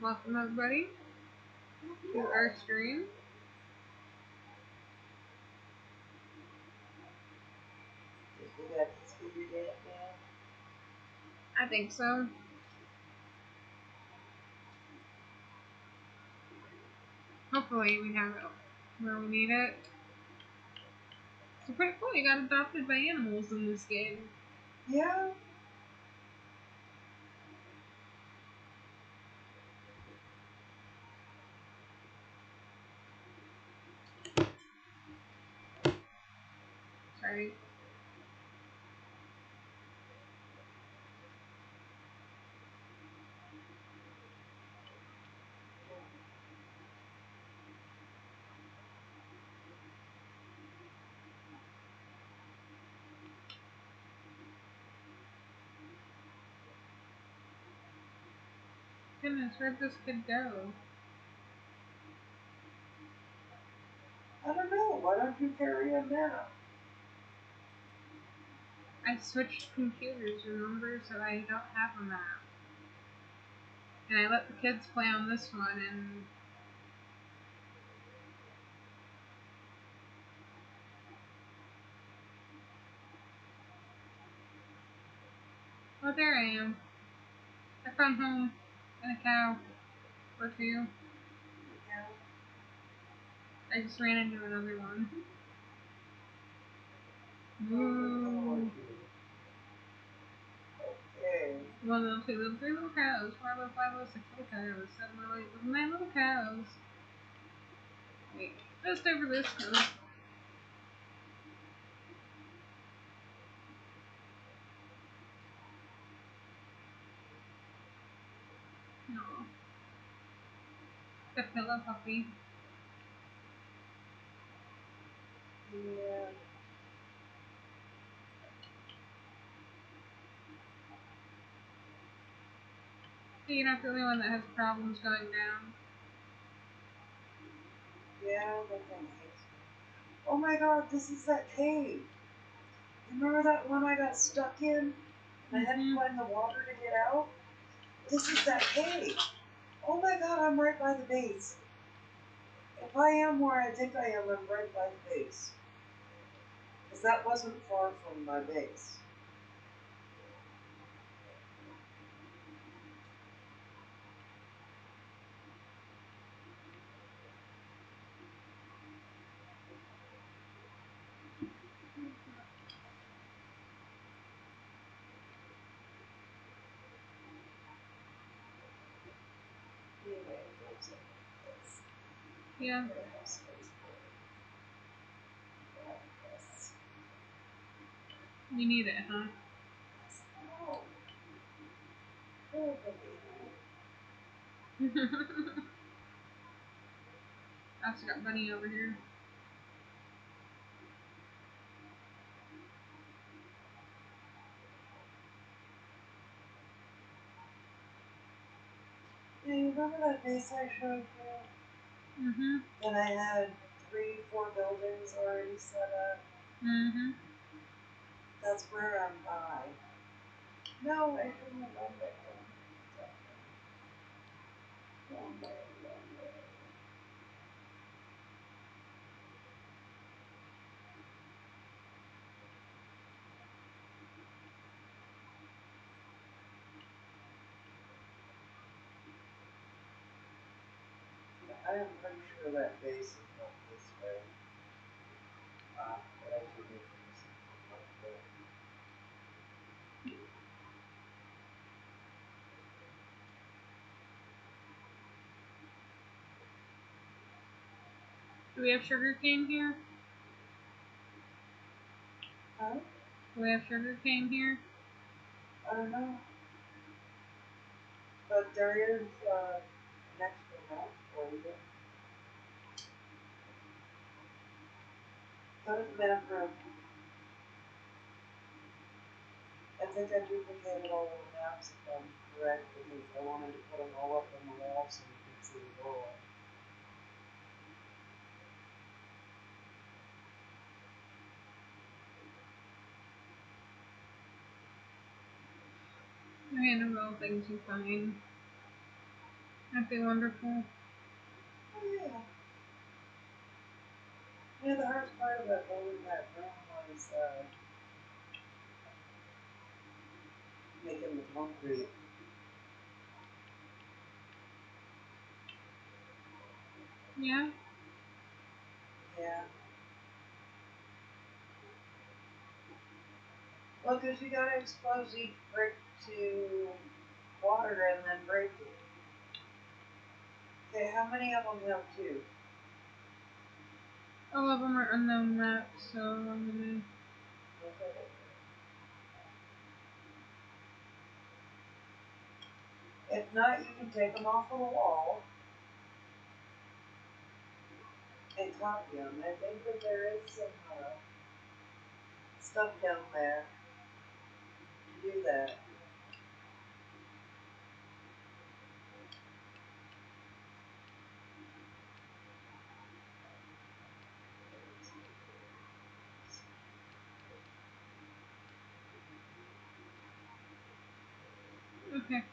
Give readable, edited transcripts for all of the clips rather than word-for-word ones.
Welcome everybody to our stream. Think we got this figured out now? I think so. Hopefully we have it where we need it. It's pretty cool. You got adopted by animals in this game. Yeah. Sorry. Goodness, where'd this kid go? I don't know. Why don't you carry him now? I switched computers, remember, so I don't have a map. And I let the kids play on this one, and oh, there I am. I found home and a cow or two. Yeah. I just ran into another one. Oh, Ooh. okay. 1 little, 2 little, 3 little cows, 4 little, 5 little, 6 little cows, 7 little, 8 little, 9 little cows. Wait, just over this one. No. The pillow puppy. Yeah. So you're not the only one that has problems going down. Yeah, that thing hates me. Oh my god, this is that cave. Remember that one I got stuck in? And I had to climb the water to get out? This is that cave. Oh my god, I'm right by the base. If I am where I think I am, I'm right by the base. Because that wasn't far from my base. Anyway, there's this. Yeah. Yes. You need it, huh? Oh, oh, I also got Bunny over here. yeah, you remember that base I showed you? That I had 3, 4 buildings already set up? That's where I'm by. No, I shouldn't have done that. Wrong way, wrong way. I am pretty sure that base is not this way. But I could be from something like that. Do we have sugar cane here? Huh? Do we have sugar cane here? I don't know. But there is an extra map for you. Go to the map room. I think I duplicated all the maps if I'm correct because I wanted to put them all up on the wall so you can see the world. I handle all things you find. Aren't they wonderful? Oh yeah. Yeah, the hardest part about building that room was making the concrete. Yeah. Yeah. Well, because you gotta expose each brick to water and then break it. Okay, how many of them have two? All of them are unknown maps, so I'm gonna. Okay. If not, you can take them off of the wall and copy them. I think that there is some stuff down there to do that. Okay.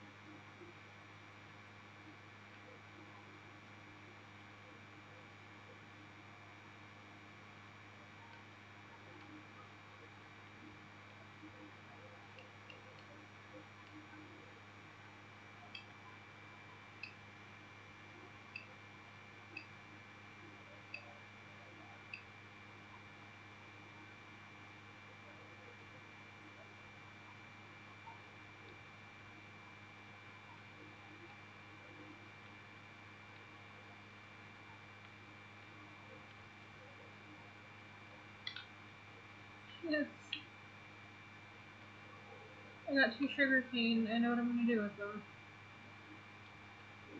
Yes. I got 2 sugar cane. I know what I'm gonna do with them.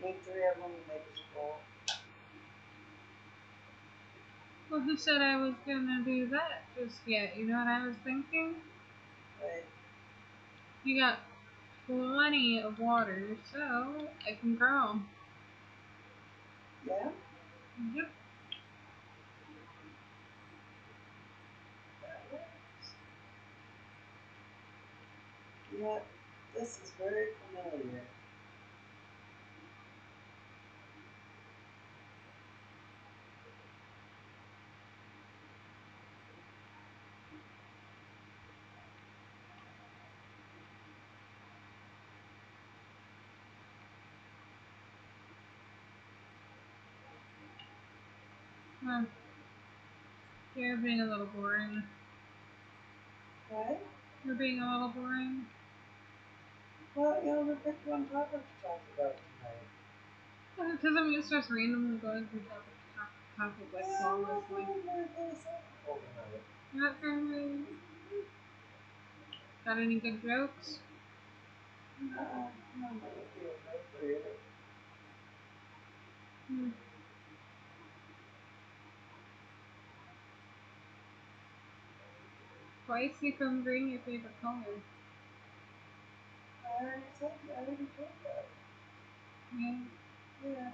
You need 3 of them to make a scroll. Well, who said I was gonna do that just yet? You know what I was thinking? Right? You got plenty of water, so I can grow 'em. Yeah? Yep. That works. Yeah, this is very familiar. Well, you're being a little boring. Right? You're being a little boring. Well, you only picked one topic to talk about tonight. Because I'm just randomly going from topic to topic like Yeah, well, flawlessly. we're very philosophical tonight. Not really. Got any good jokes? No, I'm not feeling appropriate. Hmm. Why is seafoam green your favorite color? I already told that. Yeah. Yeah.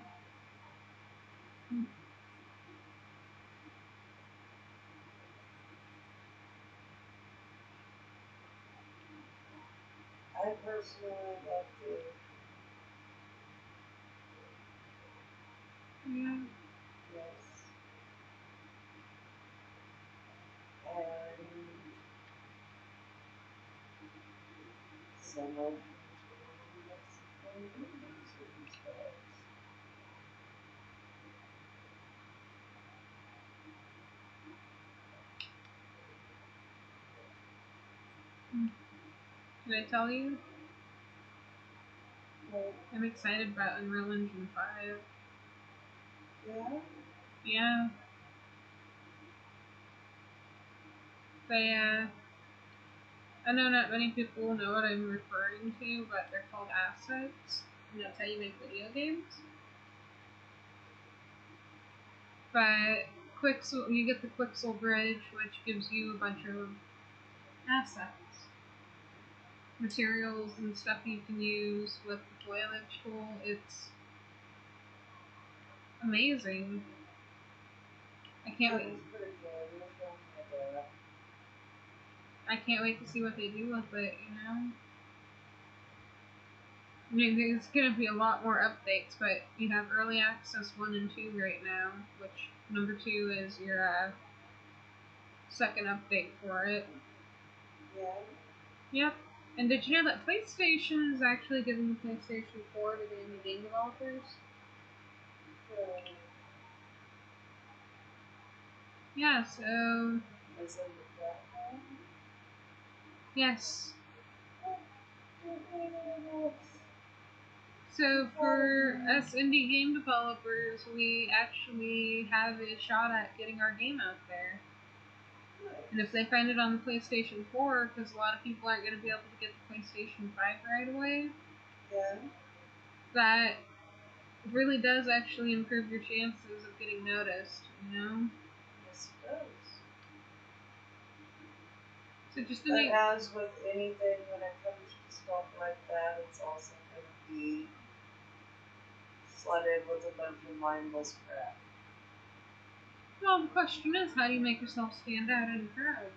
Hmm. I personally love to, Yeah. yes. And some of certain spells. Hmm. Did I tell you? But, I'm excited about Unreal Engine 5. yeah, Yeah. I know not many people know what I'm referring to, but they're called assets. And that's how you make video games. But Quixel, you get the Quixel Bridge, which gives you a bunch of assets, materials, and stuff you can use with the foliage tool. It's amazing. I can't that wait. is pretty cool. You're showing me that. I can't wait to see what they do with it. You know. I mean, there's going to be a lot more updates, but you have Early Access 1 and 2 right now, which number 2 is your second update for it. Yeah. Yep. And did you know that PlayStation is actually giving the PlayStation 4 to the indie game developers? Yeah, so... Is it the platform? Yes. So for us indie game developers, we actually have a shot at getting our game out there. And if they find it on the PlayStation 4, because a lot of people aren't going to be able to get the PlayStation 5 right away, Yeah. that really does actually improve your chances of getting noticed, you know? Yes, it does. So just to But make... as with anything when it comes to stuff like that, it's also going to be flooded with a bunch of mindless crap. Well, the question is, how do you make yourself stand out in a crowd?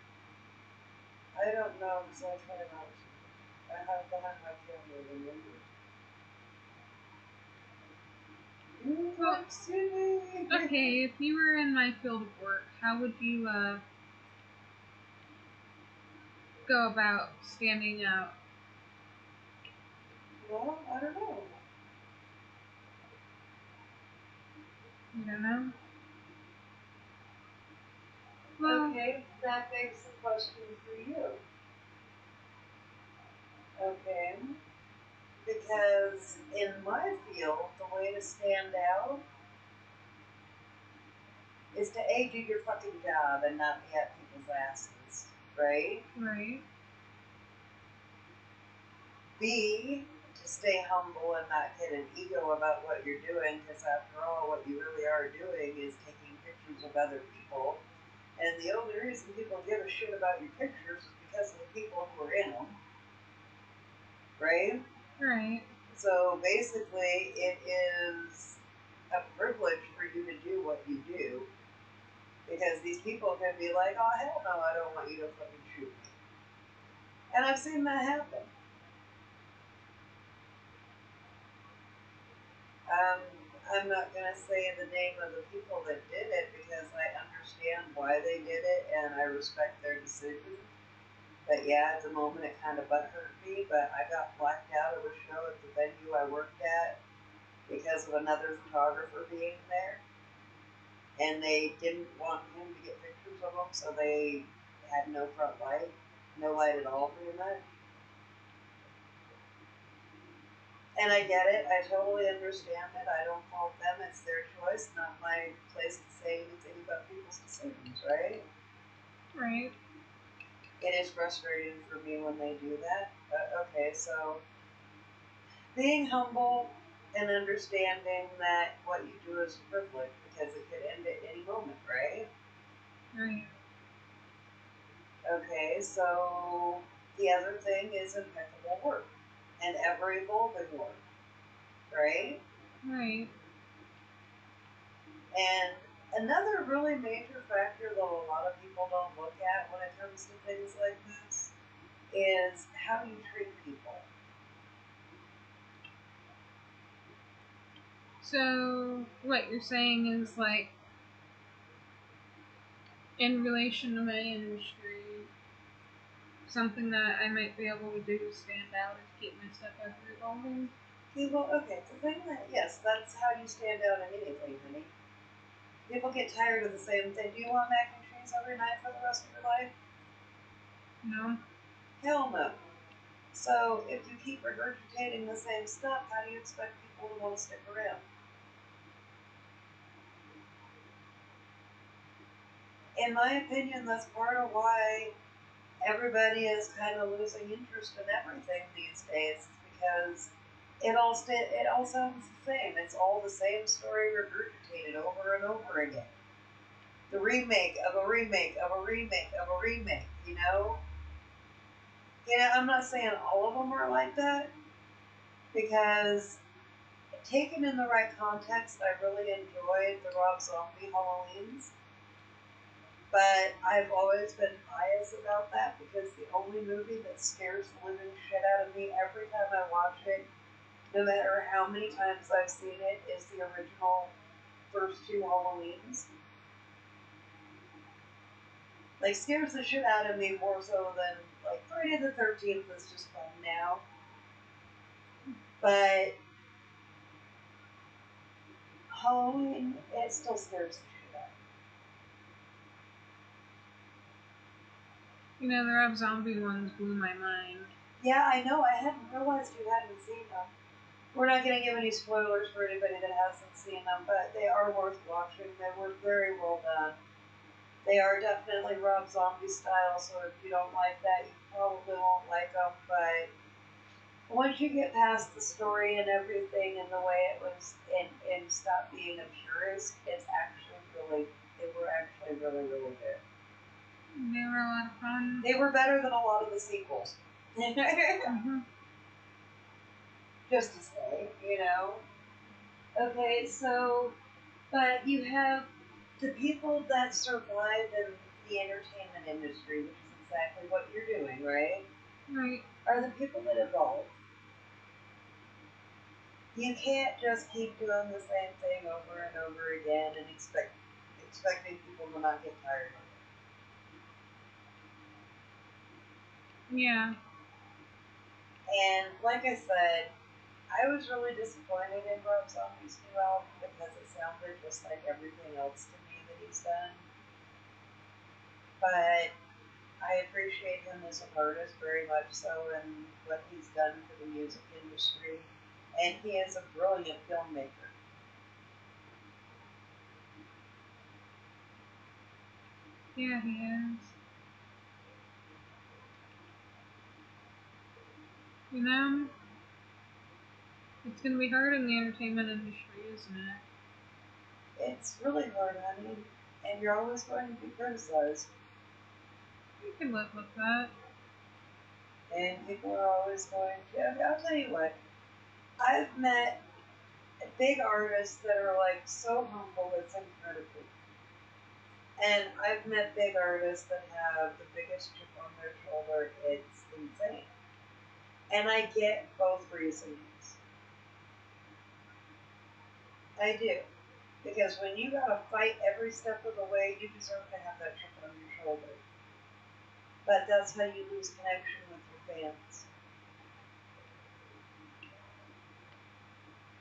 I don't know because I try not to. I have behind my camera removed. New Well, York City! okay, if you were in my field of work, how would you go about standing out? Well, I don't know. You don't know? Well, Okay, that begs the question for you. Okay, because in my field, the way to stand out is to A, do your fucking job and not be at people's asses, right? right, B, to stay humble and not get an ego about what you're doing, because after all, what you really are doing is taking pictures of other people. And the only reason people give a shit about your pictures is because of the people who are in them, right? right, So basically, it is a privilege for you to do what you do, because these people can be like, oh, hell no, I don't want you to fucking shoot me. And I've seen that happen. I'm not going to say the name of the people that did it because I understand why they did it and I respect their decision. But yeah, at the moment it kind of butthurt me, but I got blacked out of a show at the venue I worked at because of another photographer being there. And they didn't want him to get pictures of them, so they had no front light. No light at all, pretty much. And I get it. I totally understand it. I don't fault them. It's their choice, not my place to say anything about people's decisions, right? right, It is frustrating for me when they do that. But okay, so being humble and understanding that what you do is a privilege because it could end at any moment, right? right, Okay, so the other thing is impeccable work and ever evolving work, right? right. And another really major factor that a lot of people don't look at when it comes to things like this is how you treat people. So, what you're saying is, like, in relation to my industry, something that I might be able to do to stand out is keep my stuff ever evolving. People, okay, the thing that, yes, that's how you stand out in anything, honey. People get tired of the same thing. Do you want mac and cheese every night for the rest of your life? No? Hell no. So if you keep regurgitating the same stuff, how do you expect people to want to stick around? In my opinion, that's part of why everybody is kind of losing interest in everything these days, because it all sounds the same. It's all the same story regurgitated over and over again. The remake of a remake of a remake of a remake. You know. I'm not saying all of them are like that, because taken in the right context, I really enjoyed the Rob Zombie Halloweens. But I've always been biased about that because the only movie that scares the living shit out of me every time I watch it, no matter how many times I've seen it, is the original first two Halloweens. Like, scares the shit out of me more so than, like, Friday the 13th is just fun now. But Halloween, it still scares the shit out of me. You know, the Rob Zombie ones blew my mind. Yeah, I know. I hadn't realized you hadn't seen them. We're not going to give any spoilers for anybody that hasn't seen them, but they are worth watching. They were very well done. They are definitely Rob Zombie style, so if you don't like that, you probably won't like them. But once you get past the story and everything and the way it was, and stop being a purist, they were actually really, really good. They were a lot of fun. They were better than a lot of the sequels. Mm-hmm. Just to say, you know. Okay, so, but you have the people that survive in the entertainment industry, which is exactly what you're doing, right? Right. Are the people that evolve. You can't just keep doing the same thing over and over again and expecting people to not get tired of it. Yeah. And like I said, I was really disappointed in Rob Zombie's new album because it sounded just like everything else to me that he's done. But I appreciate him as an artist very much so and what he's done for the music industry. And he is a brilliant filmmaker. Yeah, he is. You know, it's going to be hard in the entertainment industry, isn't it? It's really hard, honey. And you're always going to be criticized. You can live with that. And people are always going to. I'll tell you what. I've met big artists that are like so humble, it's incredible. And I've met big artists that have the biggest chip on their shoulder. It's insane. And I get both reasons. I do. Because when you gotta fight every step of the way, you deserve to have that chip on your shoulder. But that's how you lose connection with your fans.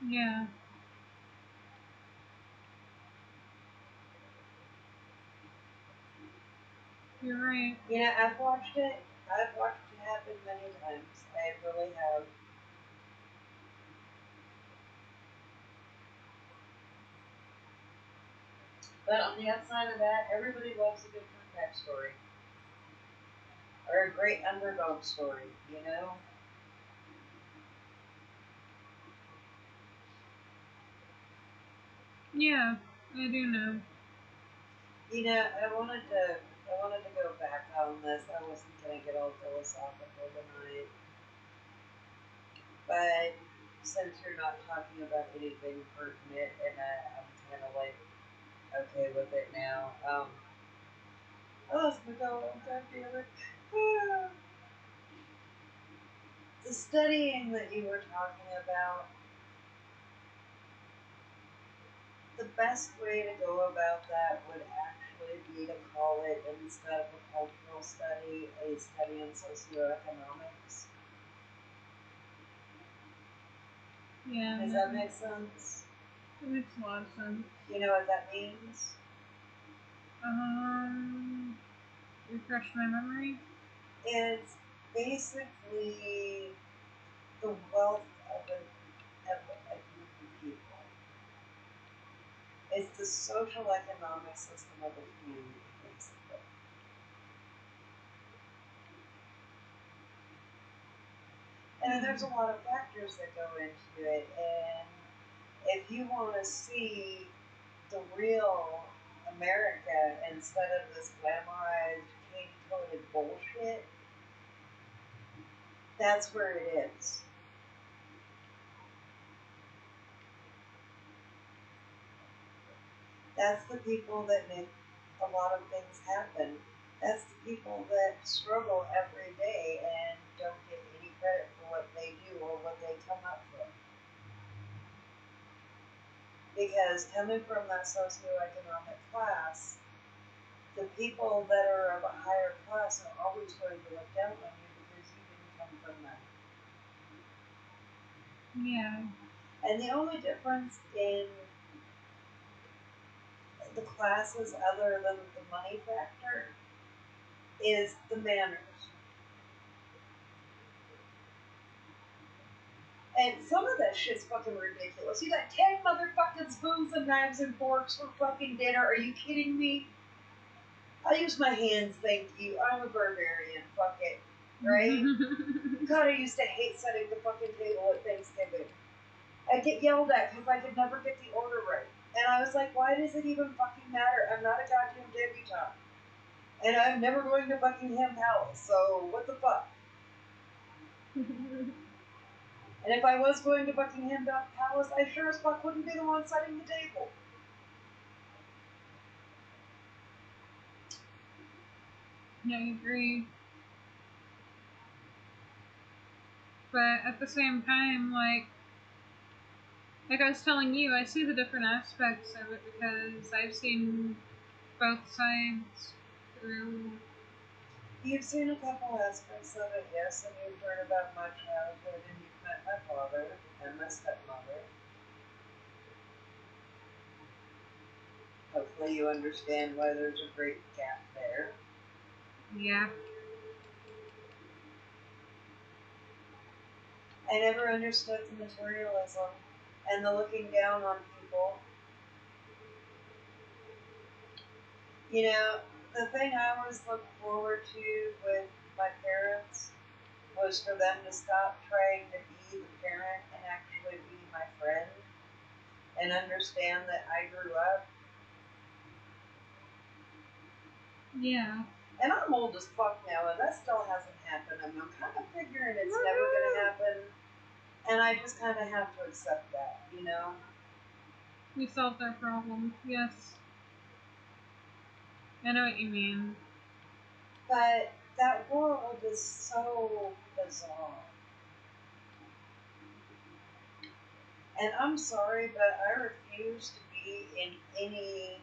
Yeah. You're right. You know, I've watched it. I've watched it happen many times. I really have. But on the outside of that, everybody loves a good comeback story. Or a great underdog story, you know? Yeah, I do know. You know, I wanted to go back on this. I wasn't gonna get all philosophical tonight. But since you're not talking about anything pertinent and I'm kinda like okay with it now. Oh, it's McDonald's, God damn it. The studying that you were talking about, the best way to go about that would actually be to call it, instead of a cultural study, a study in socioeconomics. Yeah. Does that make sense? It makes a lot of sense. You know what that means? Refresh my memory. It's basically the wealth of a group of people. It's the social economic system of a community, basically. And there's a lot of factors that go into it. And if you want to see the real America instead of this glamorized, candy-coated bullshit, that's where it is. That's the people that make a lot of things happen. That's the people that struggle every day and don't get any credit for what they do or what they come up with. Because coming from that socioeconomic class, the people that are of a higher class are always going to look down on you because you didn't come from that. Yeah. And the only difference in the classes other than the money factor is the manners. And some of that shit's fucking ridiculous. You got 10 motherfucking spoons and knives and forks for fucking dinner. Are you kidding me? I use my hands, thank you. I'm a barbarian. Fuck it. Right? God, I used to hate setting the fucking table at Thanksgiving. I'd get yelled at because I could never get the order right. And I was like, why does it even fucking matter? I'm not a goddamn debutante. And I'm never going to Buckingham Palace, so what the fuck? And if I was going to Buckingham Palace, I sure as fuck wouldn't be the one setting the table. Yeah, I agree. But at the same time, like I was telling you, I see the different aspects of it because I've seen both sides through. You've seen a couple aspects of it, yes, and you've heard about my childhood, and you've met my father and my stepmother. Hopefully you understand why there's a great gap there. Yeah. I never understood the materialism and the looking down on people. You know, the thing I always looked forward to with my parents was for them to stop trying to be the parent and actually be my friend and understand that I grew up. Yeah. And I'm old as fuck now, and that still hasn't happened. And I'm kind of figuring it's never going to happen. And I just kind of have to accept that, you know? We solved our problem. Yes. I know what you mean. But that world is so bizarre. And I'm sorry, but I refuse to be in any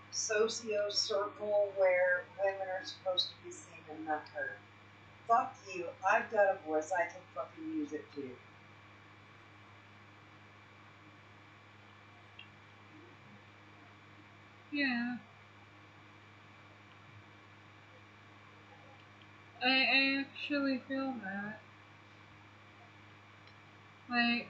socio circle where women are supposed to be seen and not heard. Fuck you. I've got a voice. I can fucking use it too. Yeah. I actually feel that. Like,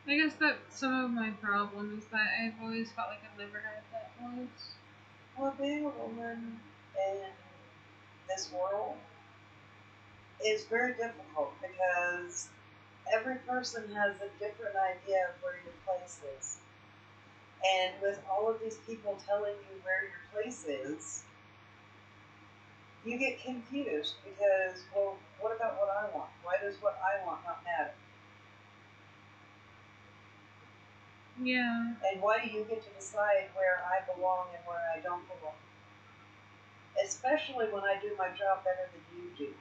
I guess that's some of my problem is that I've always felt like I've never had that voice. Well, being a woman in this world is very difficult because every person has a different idea of where your place is. And with all of these people telling you where your place is, you get confused because, well, what about what I want? Why does what I want not matter? Yeah. And why do you get to decide where I belong and where I don't belong? Especially when I do my job better than you do.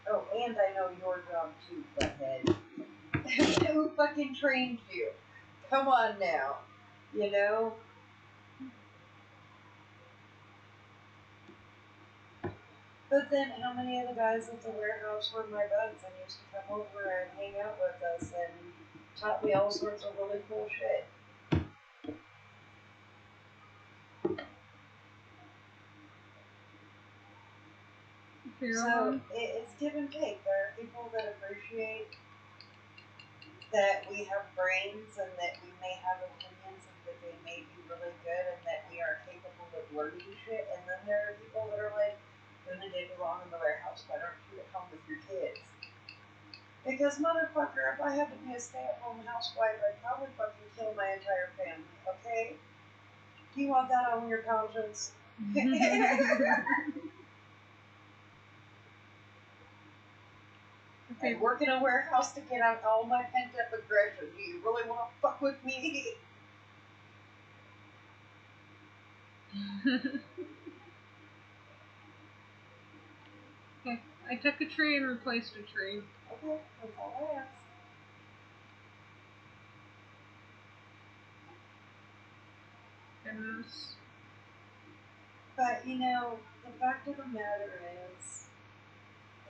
Oh, and I know your job too, butthead. Who fucking trained you? Come on now. You know? But then how many of the guys at the warehouse were my buds and used to come over and hang out with us and taught me all sorts of really cool shit? So it's give and take. There are people that appreciate that we have brains and that we may have opinions and that they may be really good and that we are capable of learning shit. And then there are people that are like, Luna didn't belong in the warehouse. Why don't you at home with your kids? Because motherfucker, if I had to be a stay-at-home housewife, I'd probably fucking kill my entire family. Okay? Do you want that on your conscience? I work in a warehouse to get out all my pent-up aggression. Do you really want to fuck with me? Okay, I took a tree and replaced a tree. Okay, that's all I ask. Goodness. But you know, the fact of the matter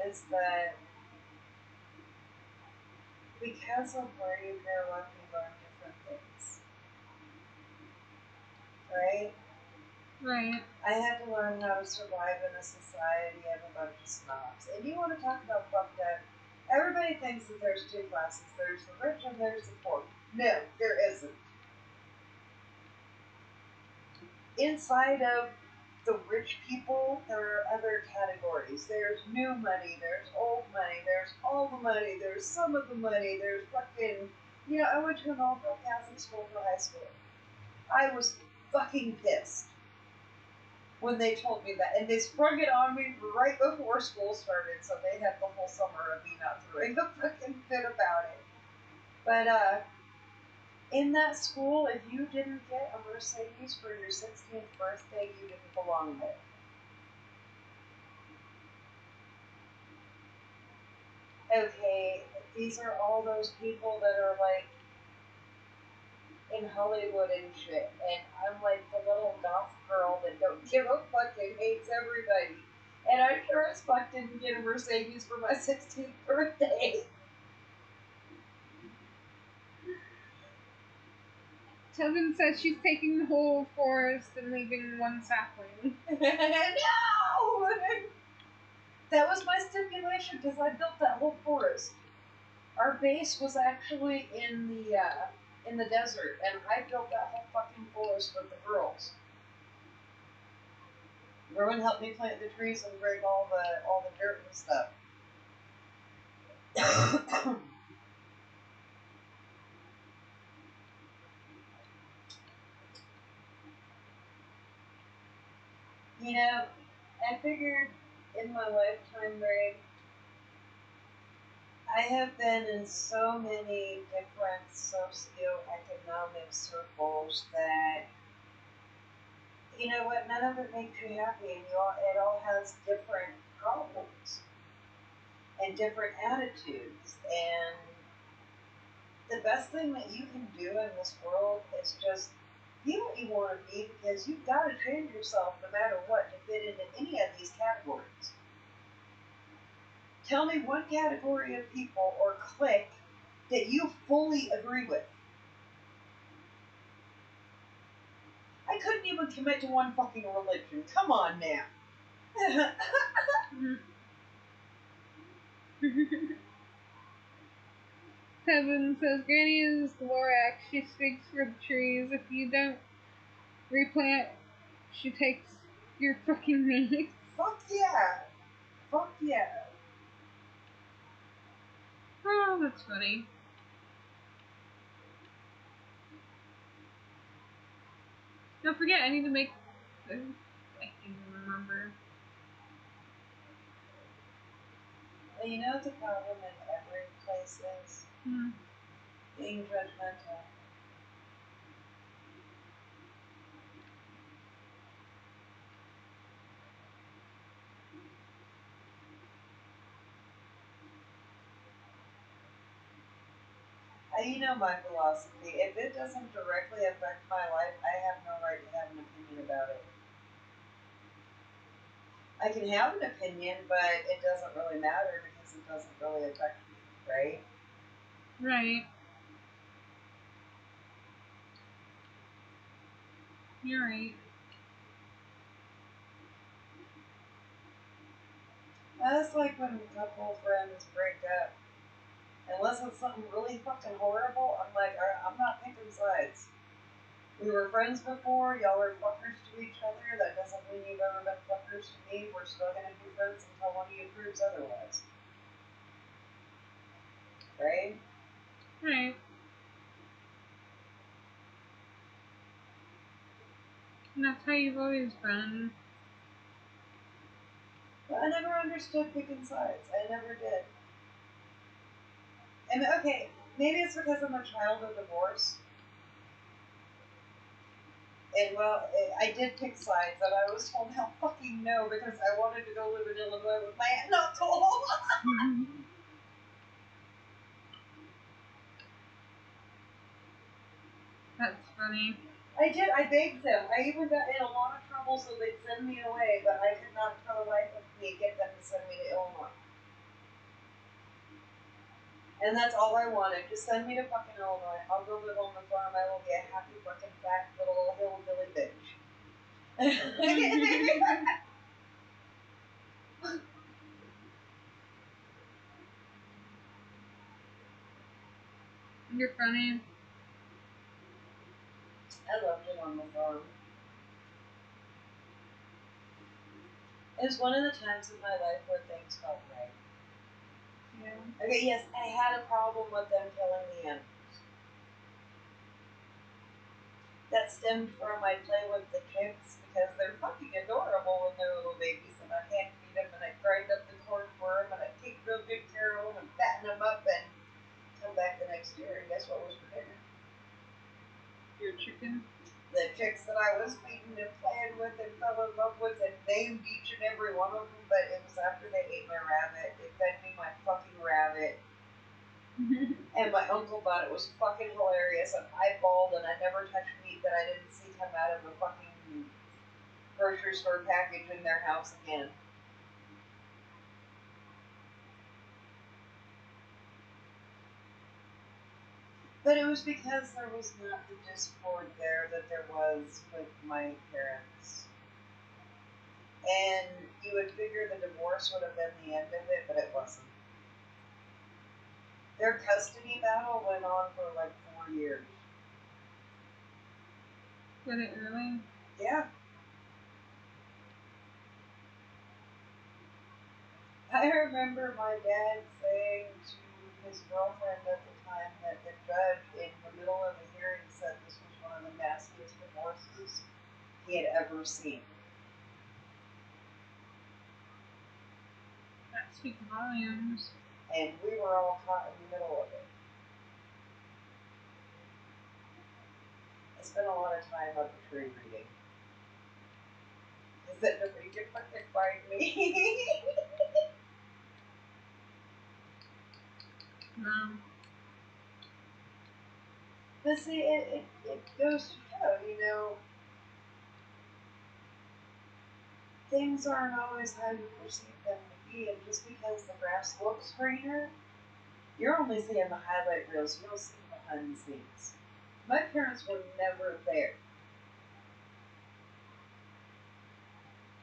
is that because of where you grow up, you learn different things, right? Right. I had to learn how to survive in a society of a bunch of snobs. And you want to talk about fucked up? Everybody thinks that there's two classes. There's the rich and there's the poor. No, there isn't. Inside of the rich people, there are other categories. There's new money, there's old money, there's all the money, there's some of the money, there's fucking. You know, I went to an all-girl Catholic school for high school. I was fucking pissed when they told me that. And they sprung it on me right before school started, so they had the whole summer of me not throwing a fucking fit about it. But, in that school, if you didn't get a Mercedes for your 16th birthday, you didn't belong there. Okay, these are all those people that are like in Hollywood and shit, and I'm like the little goth girl that don't give a fuck and hates everybody. And I sure as fuck didn't get a Mercedes for my 16th birthday. Tevin says she's taking the whole forest and leaving one sapling. No! That was my stipulation because I built that whole forest. Our base was actually in the desert, and I built that whole fucking forest with the girls. Rowan helped me plant the trees and bring all the dirt and stuff. You know, I figured in my lifetime, Greg, I have been in so many different socioeconomic circles that, you know what, none of it makes you happy, and it all has different problems and different attitudes. And the best thing that you can do in this world is just be what you want to be, because you've got to change yourself no matter what to fit into any of these categories. Tell me one category of people or clique that you fully agree with. I couldn't even commit to one fucking religion. Come on now. Tevin says Granny is the Lorax. She speaks for the trees. If you don't replant, she takes your fucking meat. Fuck yeah. Fuck yeah. Oh, that's funny. Don't forget, I need to make. I can't even remember. You know what the problem in every place is? Being judgmental. You know my philosophy. If it doesn't directly affect my life, I have no right to have an opinion about it. I can have an opinion, but it doesn't really matter because it doesn't really affect me, right? Right. You're right. That's like when a couple friends break up. Unless it's something really fucking horrible, I'm like, I'm not picking sides. We were friends before, y'all were fuckers to each other. That doesn't mean you've ever been fuckers to me. We're still gonna be friends until one of you proves otherwise. Right? Right. And that's how you've always been. But I never understood picking sides. I never did. And okay, maybe it's because I'm a child of divorce. And well, I did pick sides, and I was told hell fucking no because I wanted to go live in Illinois with my aunt and uncle. That's funny. I did. I begged them. I even got in a lot of trouble so they'd send me away, but I could not for the life of me get them to send me to Illinois. And that's all I wanted. Just send me to fucking Illinois. I'll go live on the farm. I will be a happy fucking fat little hillbilly bitch. You're funny. I loved it on the farm. It was one of the times in my life where things felt right. Yeah. Okay, yes, I had a problem with them killing the animals. That stemmed from my play with the chicks because they're fucking adorable when they're little babies, and I hand feed them and I grind up the corn for them and I take real good care of them and fatten them up and come back the next year and guess what was for dinner? Your chicken. The chicks that I was feeding and playing with and fell in love with and named each and every one of them, but it was after they ate my rabbit. They fed me my fucking rabbit. And my uncle thought it was fucking hilarious, and I bawled, and I never touched meat that I didn't see come out of a fucking grocery store package in their house again. But it was because there was not the discord there that there was with my parents. And you would figure the divorce would have been the end of it, but it wasn't. Their custody battle went on for like 4 years. Did it really? Yeah. I remember my dad saying to his girlfriend at the time that the judge in the middle of the hearing said this was one of the nastiest divorces he had ever seen. That speaks volumes. And we were all caught in the middle of it. I spent a lot of time up the tree reading. Because then nobody could fucking find me. No. But see, it goes to show, things aren't always how you perceive them to be, and just because the grass looks greener, you're only seeing the highlight reels, you don't see behind the scenes. My parents were never there.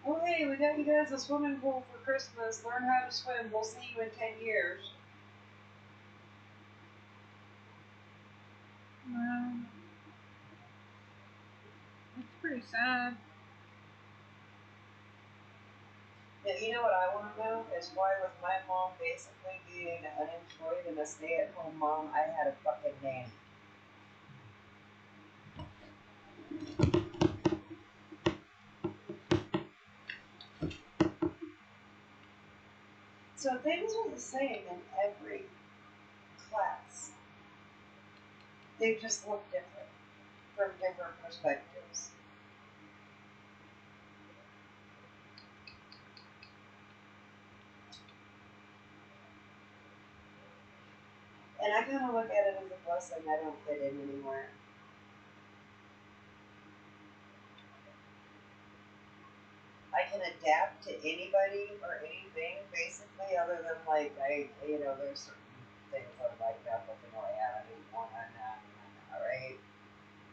Oh, hey, we got you guys a swimming pool for Christmas. Learn how to swim. We'll see you in 10 years. Well, it's pretty sad. Now, you know what I want to know is why, with my mom basically being unemployed and a stay-at-home mom, I had a fucking nanny. So things are the same in every class. They just look different from different perspectives. And I kind of look at it as a blessing I don't fit in anywhere. I can adapt to anybody or anything, basically, other than, like, there's certain things I'm like, that looking away at, I need one, I'm not, right?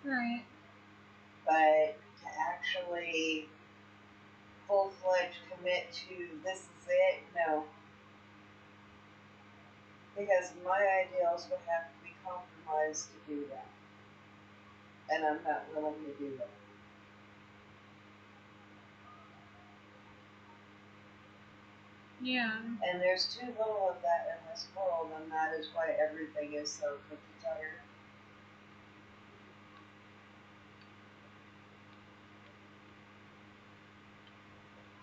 Right. But to actually full-fledged commit to this is it, no. Because my ideals would have to be compromised to do that. And I'm not willing to do that. Yeah. And there's too little of that in this world, and that is why everything is so cookie cutter.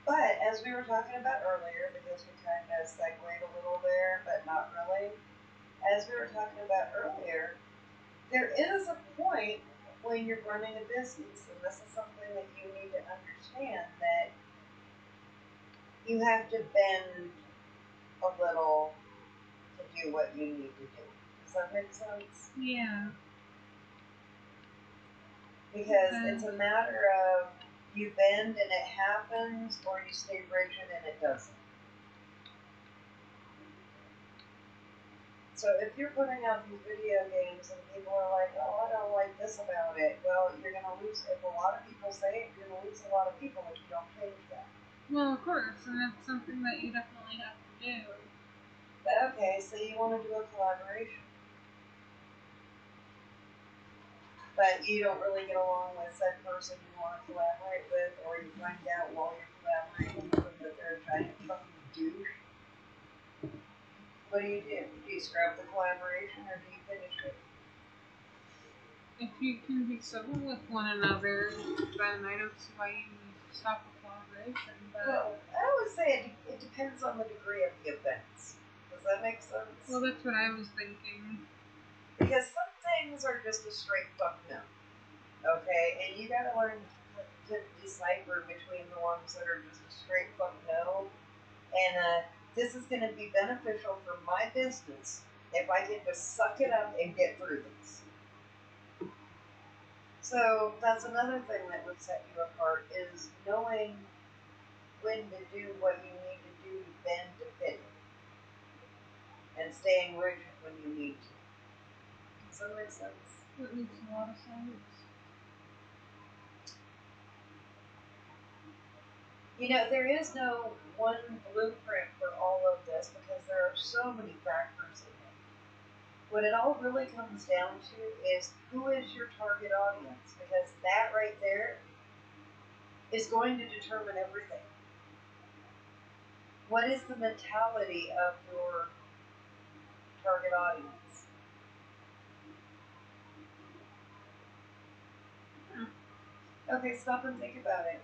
But as we were talking about earlier, because we kind of segued a little there, but not really, as we were talking about earlier, there is a point when you're running a business, and this is something that you need to understand, that you have to bend a little to do what you need to do. Does that make sense? Yeah. Because it's a matter of you bend and it happens, or you stay rigid and it doesn't. So if you're putting out these video games and people are like, oh, I don't like this about it, well, you're going to lose, if a lot of people say it, you're going to lose a lot of people if you don't change that. Well, of course, and that's something that you definitely have to do. But okay, so you want to do a collaboration. But you don't really get along with said person you want to collaborate with, or you find out while you're collaborating with them that they're a giant fucking douche. What do? Do you scrap the collaboration or do you finish it? If you can be civil with one another, then I don't see why you need to stop the collaboration. But well, I would say it depends on the degree of the offense. Does that make sense? Well, that's what I was thinking. Because some things are just a straight fuck no. Okay? And you gotta learn to decipher between the ones that are just a straight fuck no and this is going to be beneficial for my business if I can just suck it up and get through this. So that's another thing that would set you apart is knowing when to do what you need to do to bend to fit it, and staying rigid when you need to. Does that make sense? That makes a lot of sense. You know, there is no one blueprint for all of this because there are so many factors in it. What it all really comes down to is who is your target audience, because that right there is going to determine everything. What is the mentality of your target audience? Okay, stop and think about it.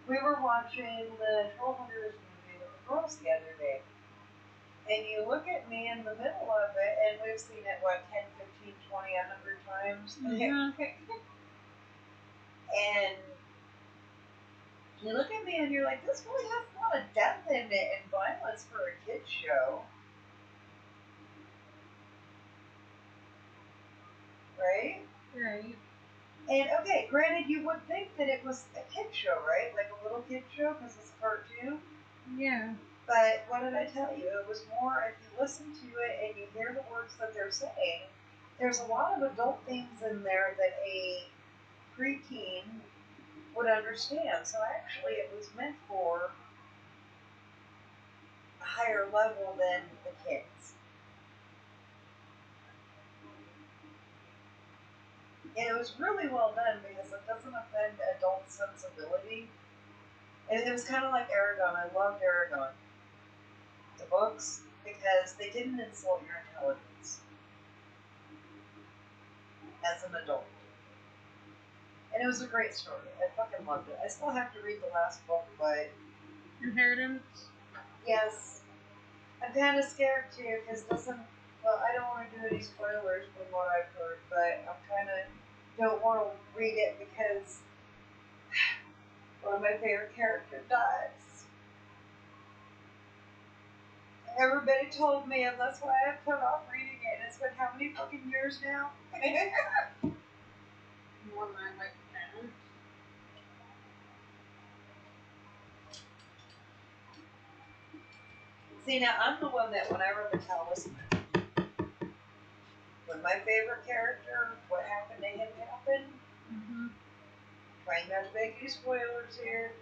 We were watching the Troll Hunters movie with the girls the other day. And you look at me in the middle of it, and we've seen it, what, 10, 15, 20, 100 times? Mm-hmm. And you look at me and you're like, this really has a lot of depth in it and violence for a kid's show. Right? Right. And okay, granted, you would think that it was a kid show, right? Like a little kid show because it's a cartoon. Yeah. But what did I tell you? It was more, if you listen to it and you hear the words that they're saying, there's a lot of adult themes in there that a preteen would understand. So actually, it was meant for a higher level than the kids. And it was really well done because it doesn't offend adult sensibility. And it was kind of like Aragon. I loved Aragon, the books, because they didn't insult your intelligence as an adult. And it was a great story. I fucking loved it. I still have to read the last book, but Inheritance? yes. I'm kind of scared too, because I don't want to do any spoilers from what I've heard, but I'm kind of don't want to read it because one of my favorite characters dies. Everybody told me, and that's why I put off reading it. And it's been how many fucking years now? More than I like to count. See, now I'm the one that when I read the Talisman, when my favorite character, what happened to him happened. Mm-hmm. Trying not to make any spoilers here.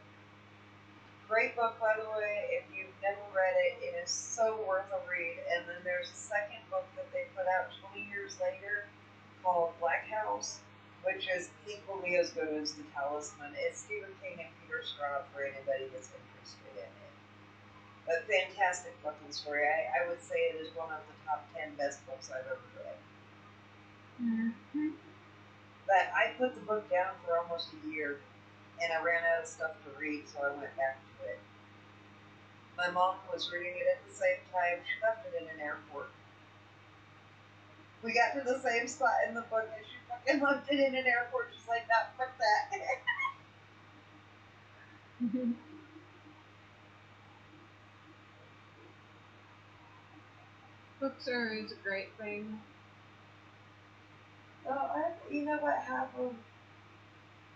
Great book, by the way. If you've never read it, it is so worth a read. And then there's a second book that they put out 20 years later called Black House, which is equally as good as The Talisman. It's Stephen King and Peter Straub for anybody that's interested in it. A fantastic fucking story. I would say it is one of the top 10 best books I've ever read. Mm-hmm. But I put the book down for almost a year, and I ran out of stuff to read, so I went back to it. My mom was reading it at the same time. She left it in an airport. We got to the same spot in the book and she fucking left it in an airport. She's like, no, fuck that. Books are always a great thing. Well, you know what?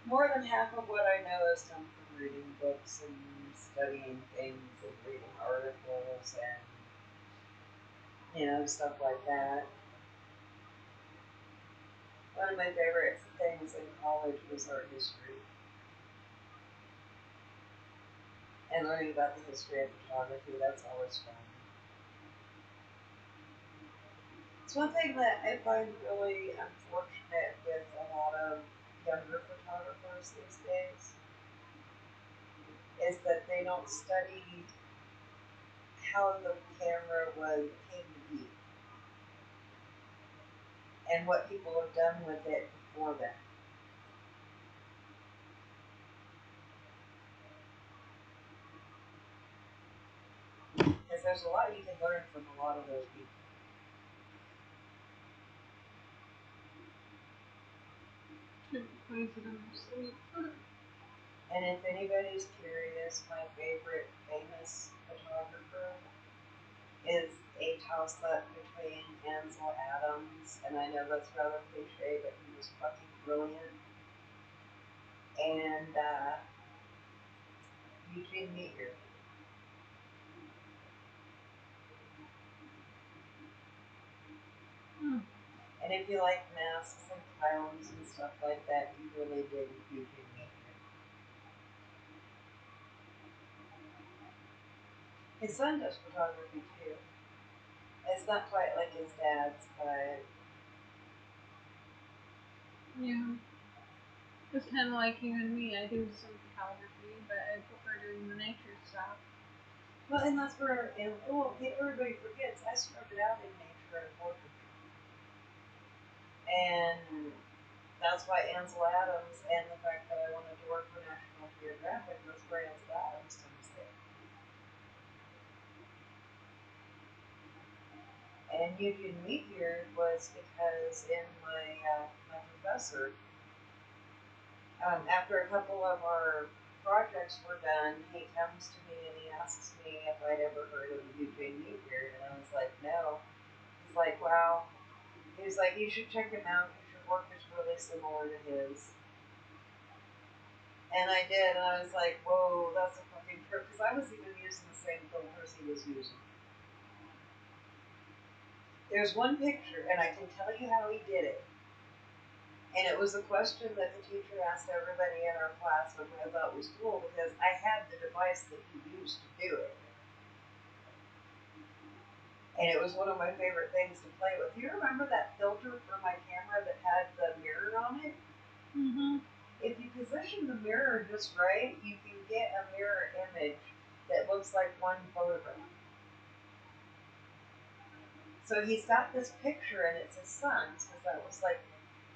More than half of what I know has come from reading books and studying things and reading articles and, stuff like that. One of my favorite things in college was art history and learning about the history of photography. That's always fun. It's one thing that I find really unfortunate with a lot of younger photographers these days is that they don't study how the camera came to be and what people have done with it before then. Because there's a lot you can learn from a lot of those people. Plays it in their sleep. And if anybody's curious, my favorite famous photographer is a toss-up between Ansel Adams, and I know that's rather cliche, but he was fucking brilliant, and Eugene Meager. And if you like masks and clowns and stuff like that, you really dig Eugene Meager. His son does photography too. It's not quite like his dad's, but Yeah. It's kind of like you and me. I do some photography, but I prefer doing the nature stuff. well, and that's where everybody forgets. I started out in nature and portraiture, and that's why Ansel Adams and the fact that I wanted to work for National Geographic, that's where Ansel Adams comes in. And Eugene Meager was because in my professor, after a couple of our projects were done, he comes to me and he asks me if I'd ever heard of Eugene Meager, and I was like, no. He's like, wow. He's like, you should check him out because your work is really similar to his. And I did, and I was like, whoa, that's a fucking trip, because I was even using the same filters he was using. There's one picture, and I can tell you how he did it. And it was a question that the teacher asked everybody in our class, which I thought was cool, because I had the device that he used to do it. And it was one of my favorite things to play with. Do you remember that filter for my camera that had the mirror on it? Mm-hmm. If you position the mirror just right, you can get a mirror image that looks like one photograph. So he's got this picture, and it's his son's, because that was like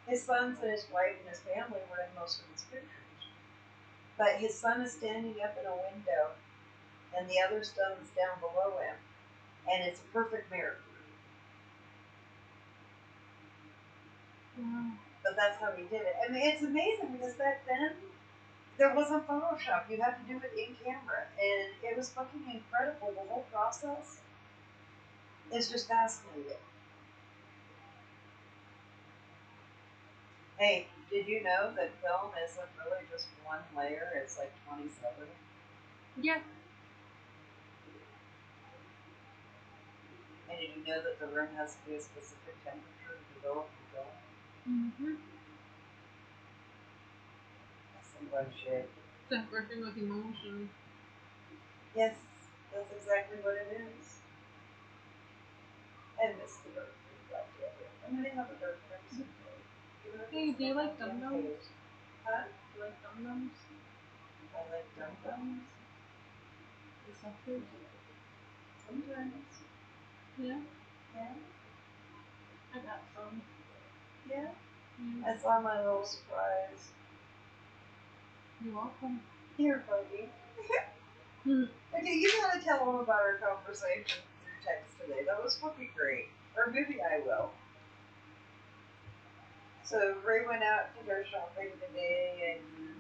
his sons and his wife and his family were in most of his pictures. But his son is standing up in a window, and the other son's down below him, and it's a perfect mirror. Wow. But that's how he did it. I mean, it's amazing because back then there wasn't Photoshop. You had to do it in camera, and it was fucking incredible. The whole process is just fascinating. Hey, did you know that film isn't really just one layer? It's like 27. Yeah. And did you know that the room has to be a specific temperature to develop the film? Mm-hmm. That's some fun shit. It's like working with emotion. Yes, that's exactly what it is. I miss the dark pretty goddamn. I'm gonna have a dark room someday. Hey, do you like dum-dums? Huh? Do you like dum-dums? I like dum-dums. The suckers? Sometimes. Yeah. Yeah. I got some. Yeah. Mm. I saw my little surprise. You're welcome. Here, Buggy. Okay, you gotta tell them about our conversation through text today. That was fucking great. Or maybe I will. So Ray went out to go shopping today, and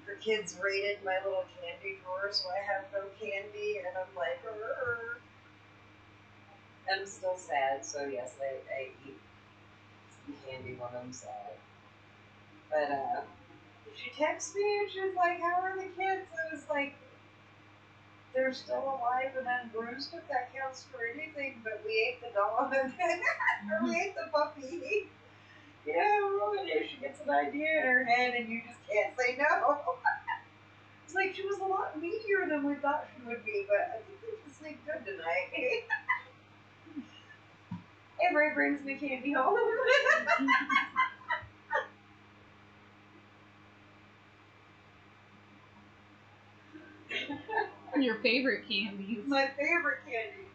the kids raided my little candy drawer, so I have no candy, and I'm like, "Arr." I'm still sad, so yes, I eat some candy when I'm sad. But she texted me and she was like, "How are the kids?" I was like, "They're still alive and unbruised, if that counts for anything, but we ate the dog, or we ate the puppy." You know, really, if she gets an idea in her head and you just can't say no. It's like she was a lot meatier than we thought she would be, but I think we can sleep good tonight. Ray brings me candy home. Your favorite candies. My favorite candies.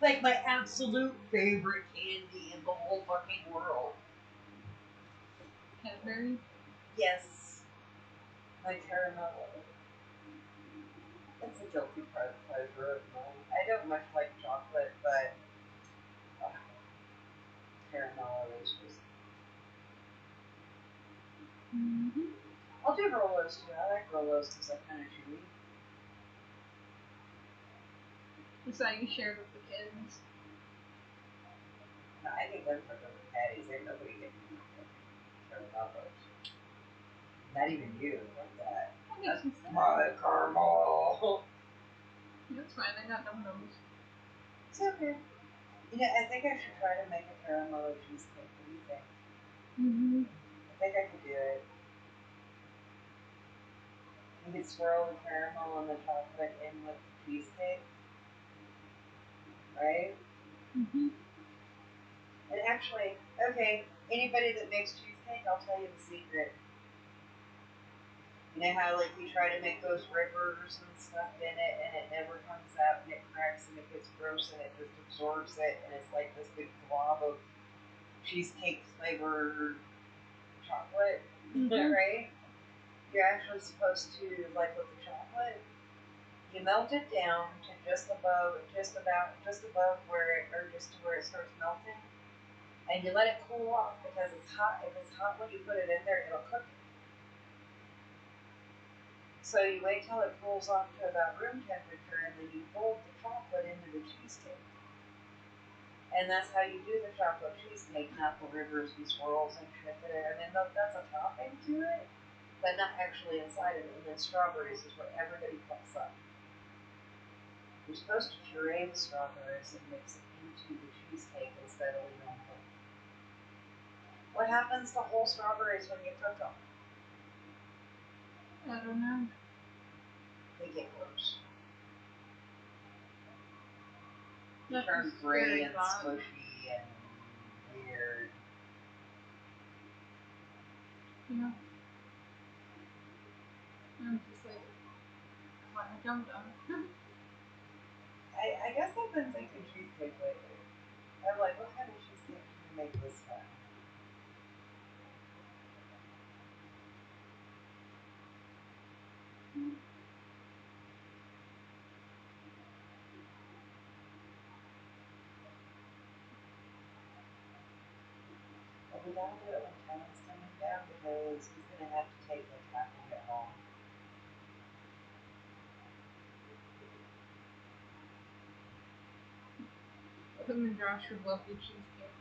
Like my absolute favorite candy in the whole fucking world. Cadbury? Yes. My caramel. It's a guilty pleasure of mine. I don't much like chocolate, but caramel is just. Mm-hmm. I'll do Rolos too. I like Rolos because they're kind of chewy. Is that you shared with the kids? No, I think them for the patties. Ain't nobody getting caramellos. Not even you. Fuck that. That's my caramel. That's fine. I got Dum-Dums. It's okay. You know, I think I should try to make a caramel cheesecake. What do you think? Mm-hmm. I think I could do it. You could swirl the caramel and the chocolate in with the cheesecake, right? Mm-hmm. And actually, okay, anybody that makes cheesecake, I'll tell you the secret. You know how like you try to make those rivers and stuff in it, and it never comes out, and it cracks, and it gets gross, and it just absorbs it, and it's like this big glob of cheesecake flavored chocolate, right? You're actually supposed to, like with the chocolate, you melt it down to just above where it, or just to where it starts melting, and you let it cool off because it's hot. If it's hot when you put it in there, it'll cook it. So you wait till it cools off to about room temperature, and then you fold the chocolate into the cheesecake. And that's how you do the chocolate cheesecake, not the rivers and swirls and shit. I mean, that's a topping to it, but not actually inside of it. And then strawberries is what everybody fucks up. You're supposed to puree the strawberries and mix it into the cheesecake instead of leaving them cooked. What happens to whole strawberries when you cook them? I don't know. They get gross. They That's turn gray and thought. smushy and weird. Yeah. I'm just like, I want a Dum-Dum. I guess I've been thinking cheesecake lately. I'm like, what kind of cheesecake can you make this time? Well, we gotta do it when Talon's coming down because he's gonna have to take like half of it home. Him and Josh would love the cheesecake.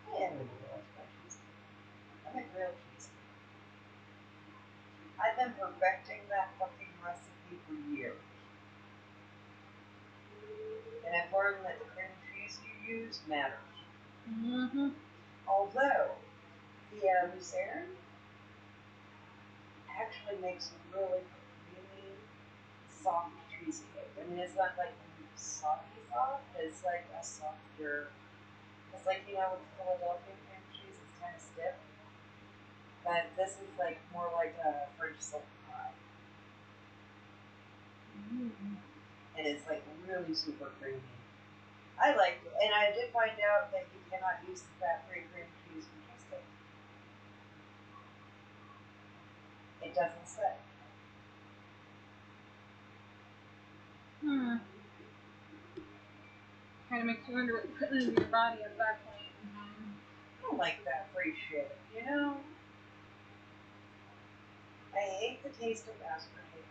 Yeah, we do like my cheesecake. I make real cheesecake. I've been perfecting that fucking recipe for years. And I've learned that the cream cheese you use matters. Mm-hmm. Although, the Lucerne actually makes a really creamy, soft cheesecake. I mean, it's not like soggy soft, it's like a softer. It's like, you know, with Philadelphia cream cheese, it's kind of stiff. But this is like more like a French silk pie. Mm-hmm. And it's like really super creamy. I liked it. And I did find out that you cannot use the fat-free cream cheese for cheesecake. It doesn't say. Kind of makes you wonder what you're putting into your body at that point in time. don't like that free shit, you know? I hate the taste of aspartame.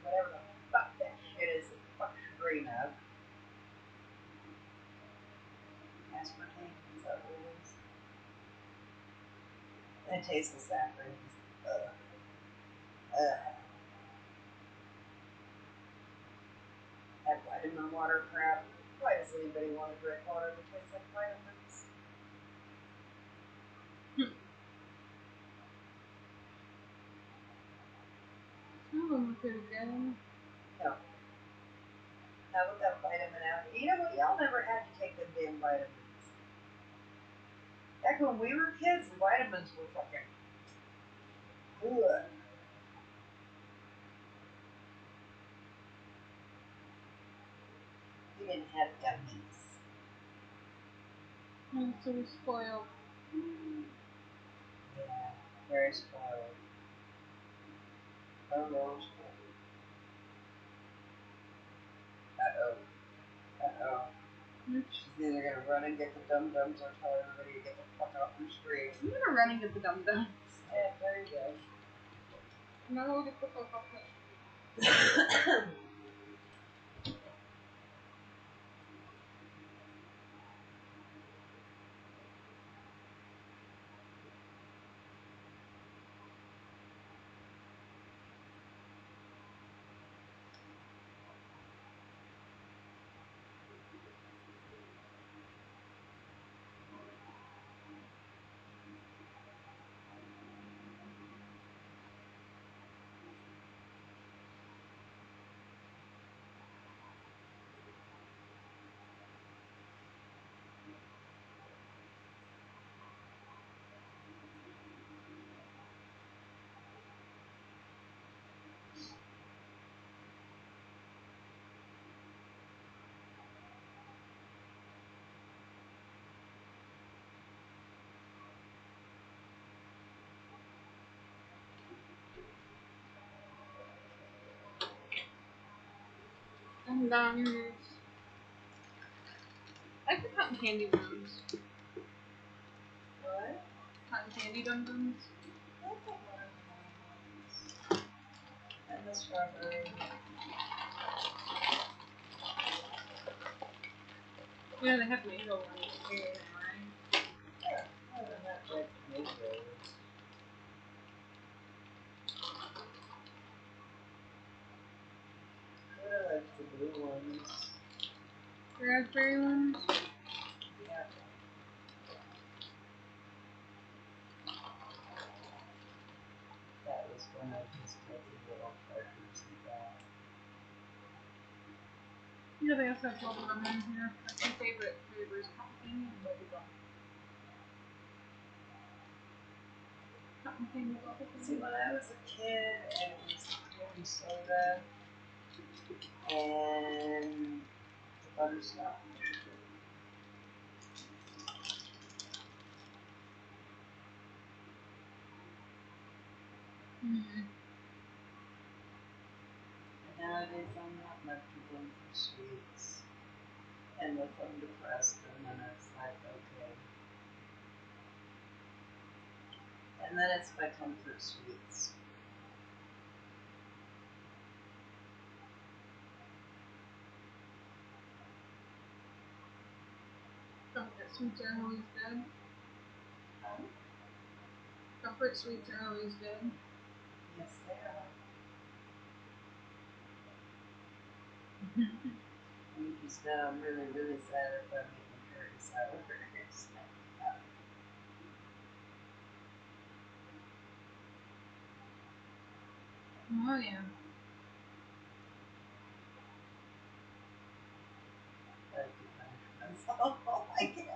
Whatever the fuck that shit is that fucks your brain up. Aspartame, is that what it is? And it tastes of saccharine. Ugh. Ugh. That vitamin water crap. Why does anybody want to drink water that tastes like vitamins? Some of them are pretty good. No. Not with that vitamin F. You know what? Y'all never had to take them damn vitamins. Back when we were kids, the vitamins were fucking. Ugh. We didn't have gummies. So we're spoiled. Yeah, very spoiled. Oh, no, spoiled. Uh-oh. Uh-oh. She's either gonna run and get the dum-dums or tell everybody to get the fuck off the street. I'm gonna run and get the dum-dums. Yeah, there you go. I'm gonna go get the fuck off the street. Dum-dums. I like the cotton candy ones. What? Cotton candy dum-dums. I like the watermelon ones. And the strawberry. Yeah, they have mango ones too, right? Yeah, I don't like mangoes. I like the blue ones. The raspberry ones. Yeah. That was one of his guilty little pleasures he got. Yeah, they also have bubblegum in here. My two favorite flavors, cotton candy and bubblegum. Cotton candy bubblegum. See, when I was a kid, and it was cream soda and the butterscotch. Mm-hmm. And nowadays, I'm not much of one for sweets. And if I'm depressed, and then it's like, okay. And then it's my comfort sweets. Comfort sweets are always good. Huh? Comfort sweets are always good. Yes, they are. You just know I'm really, really sad if I'm eating curry sours. Oh yeah. Like to punish myself, I guess.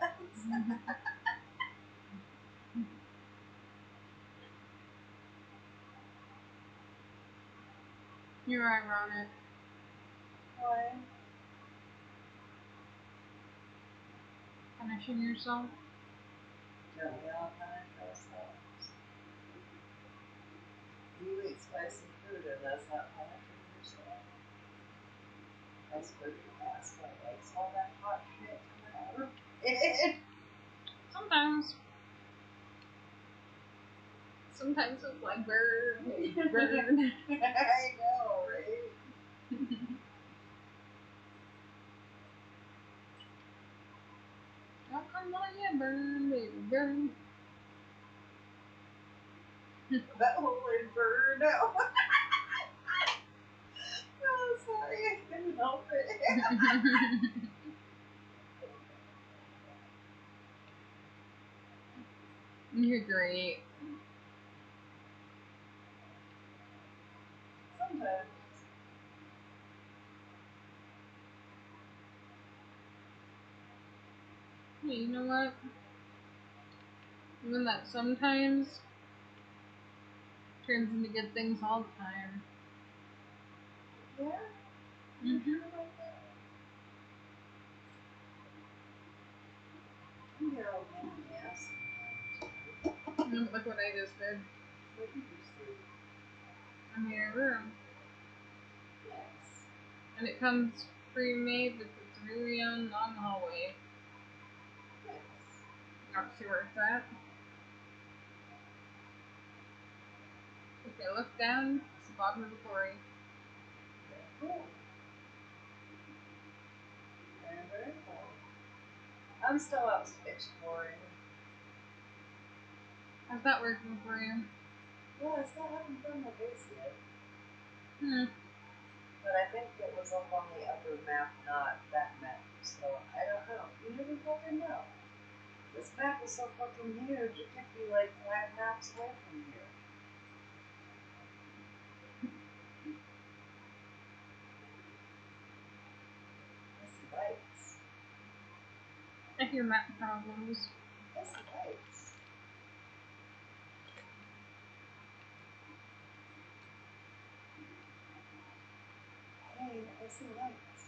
You're ironic. Why? Punishing yourself. Don't we all punish ourselves? You eat spicy food and that's not punishing yourself. I suppose your asshole likes all that hot shit coming out of it. Sometimes. sometimes it's like burn, burn. I know, right? Oh, come on, yeah, burn, baby, burn. That whole inverno. Oh, sorry, I couldn't help it. You're great. Sometimes. Hey, you know what? Even that sometimes turns into good things all the time. Yeah? Mm-hmm. You get all pain in the ass sometimes. Look what I just did. What did you say? I'm in your room. Yes. And it comes pre-made with the 3 long hallway. Yes. Not sure where it's at. If I look down, it's the bottom of the quarry. Very cool. Very, very cool. I'm still out exploring. How's that working for you? Well, I still haven't done the base yet. But I think it was up on the upper map, not that map. So I don't know. You never fucking know. This map is so fucking huge, it could be like 5 maps away from here. Yes, it bites. I hear map problems. Yes, it bites. Hey, I see lights.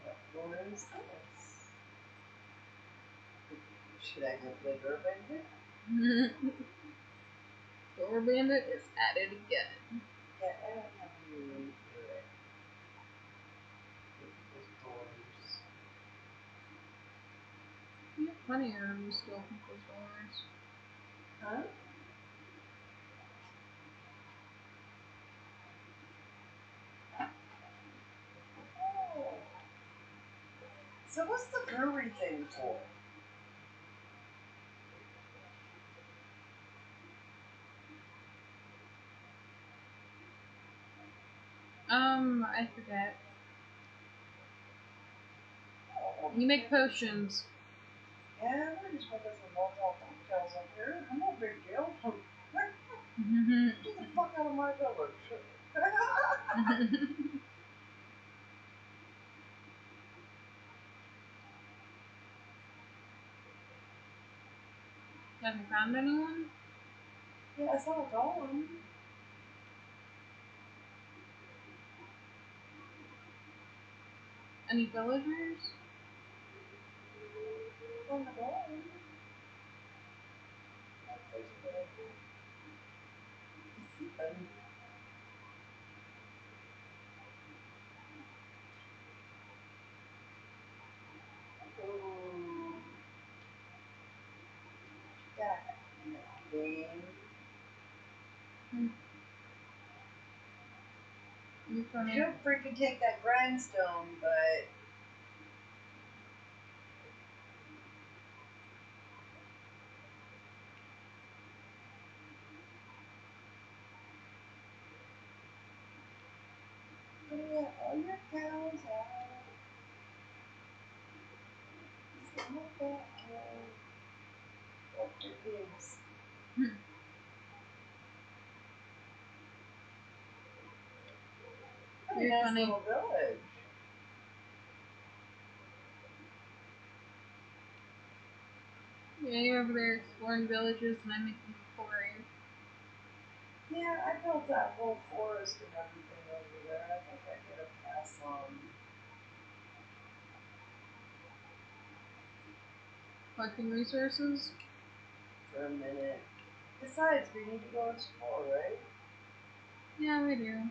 What floor is this? Should I go play Door Bandit? Door Bandit is at it again. Yeah, I don't have any room for it. Those doors. You have plenty of room to still with those doors. Huh? Oh. So what's the brewery thing for? I forget. Oh, You make potions. yeah, we're just making some Molotov cocktails up here. No big deal. Get the fuck out of my village. Have you found anyone? Yeah, I saw a golem. Any villagers? On the golem. There's a villager. He's sleeping. Ooh. That game. You funny. She'll freaking take that grindstone, but yeah, all your cows out. Some of that like your pigs. Pretty You're nice funny. little village. Yeah, you're over there exploring villages and I'm making a quarry. Yeah, I built that whole forest and everything over there. I think I get a pass on Collecting resources? for a minute. Besides, we need to go explore, right? Yeah, we do.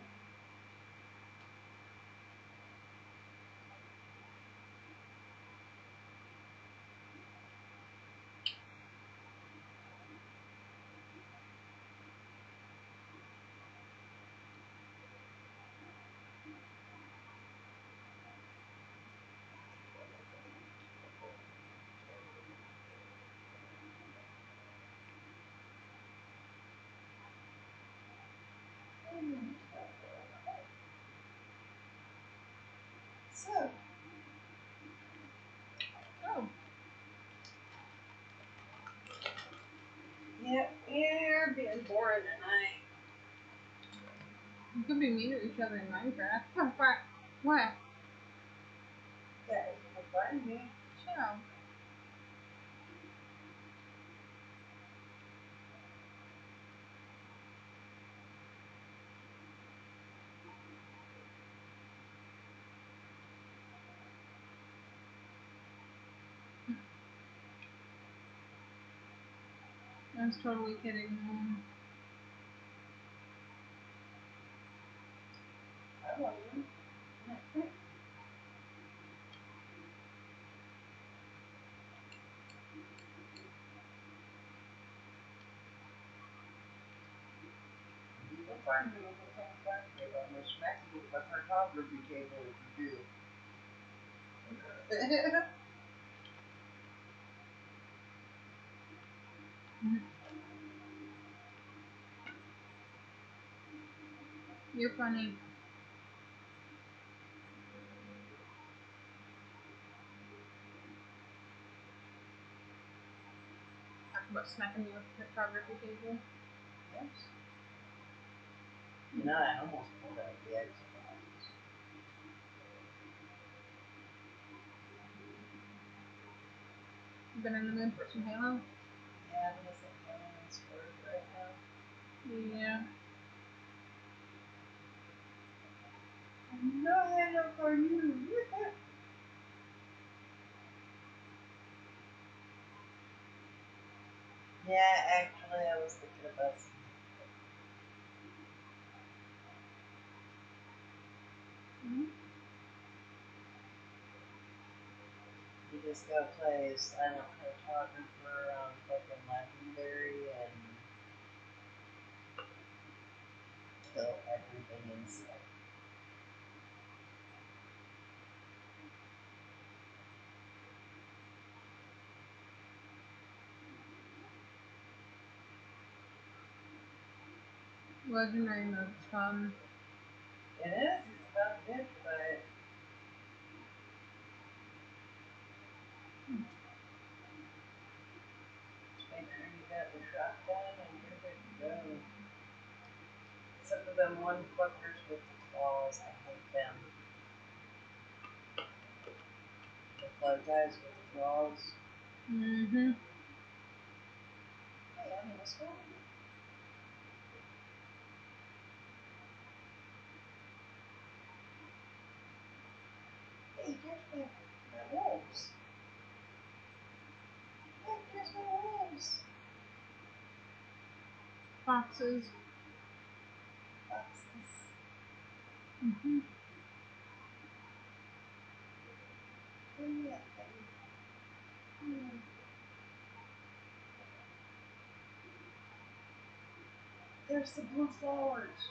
So, Oh, yeah, we're being boring tonight. you could be mean to each other in Minecraft. What? Yeah, if you can find me. Chill. I was totally kidding. I love you. You'll find me if you can't find me. I'm gonna smack you with my photography cable if you do. You're funny. Talk about smacking me with a photography cable. Yes. You know, I almost pulled out the Xbox. You been in the mood for some Halo? Yeah, I'm missing Halo's word right now. Yeah. No Halo for you. Yeah, actually, I was thinking about some. Mm-hmm. You just go play Silent Cartographer on fucking Legendary and kill everything in sight. Legendary mode's fun. It is. It's about a bitch, but just make sure you got the shotgun and you're good to go. Except for them one fuckers with the claws. I hate them. The flood guys with the claws. Mm-hmm. Hey, I'm in a storm. Hey, here's my wolves. Look, here's my wolves. Foxes. Foxes. Mm-hmm. Where you at, baby? There's the blue flowers.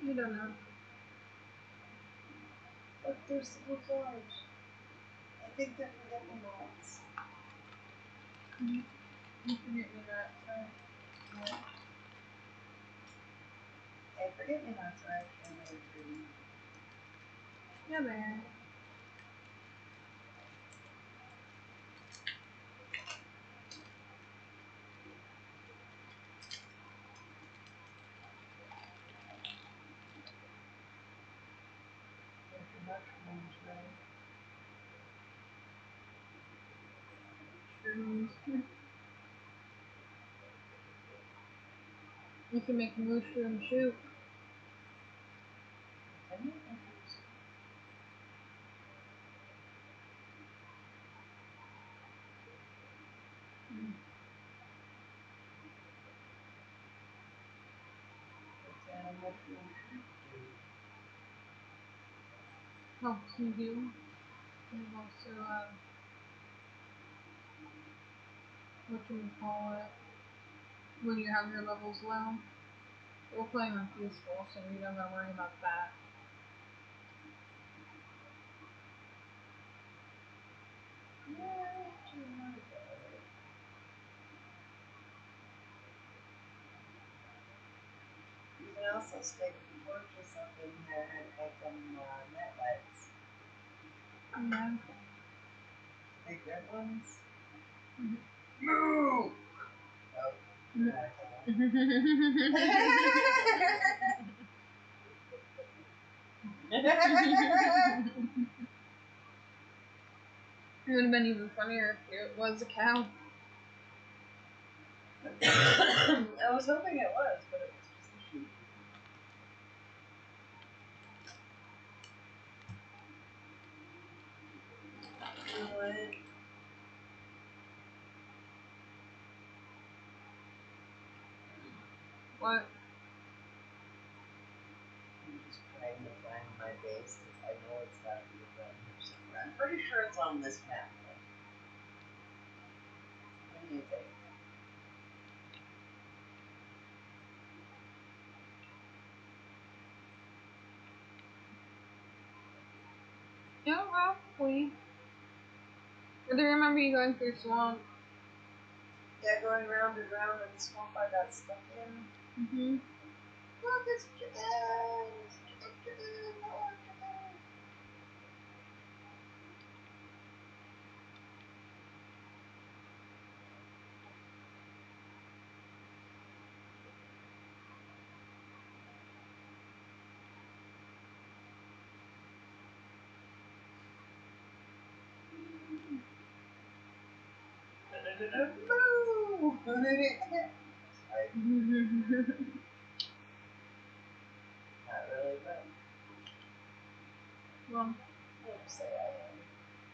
You don't know. Look, there's the blue flowers. I think they're forget-me-nots. Mm-hmm. You forget me that, so. Yeah. Hey, forget-me-nots are actually really pretty. Yeah, there. There's your mushrooms, right? Shrooms. You can make mushroom soup. Can you interest? Mm. What's that a mushroom shoot do? Helps you heal. And also, what you call it, when you have your levels low. We're playing on peaceful, so you don't gotta worry about that. Yeah, too worried about it. You can also stick a torch or something there and make them Yeah. Big red ones. Mhm. Moo! Oh. Mhm. It would have been even funnier if it was a cow. I was hoping it was, but it was just a sheep. What? What? I'm just trying to find my base because I know it's got to be around here somewhere. I'm pretty sure it's on this map. Though. What do you think? Yeah, probably. But I remember you going through swamp. Yeah, going round and round in the swamp I got stuck in. Mm-hmm. Look, it's chickens! Chicken! More chicken! Moo! Sorry, not really, but Well, we'll just say I am.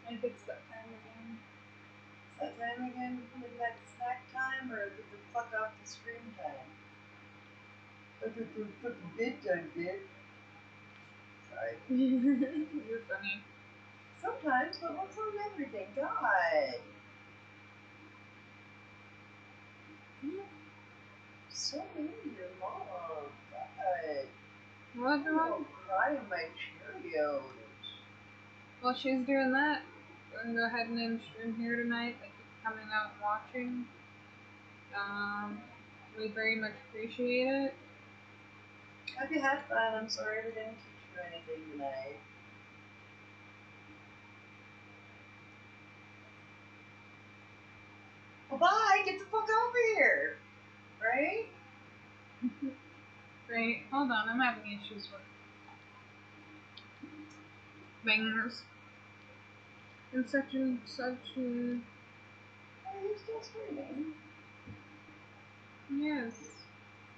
I think it's that time again. Is that time again? Midnight snack time or get the fuck off the screen time? Look at the fucking bedtime, bitch. Sorry. You're funny. Sometimes, but what's on everything? God. So mean to your mom. God. What's I'm wrong? gonna cry in my Cheerios. While she's doing that, we're gonna go ahead and end stream here tonight. Thank you for coming out and watching. We very much appreciate it. Hope you had fun. I'm sorry we didn't teach you anything tonight. Well, bye. Get the fuck over here. Right? Great. Hold on, I'm having issues with bangers. And such and such and Are you still streaming? yes.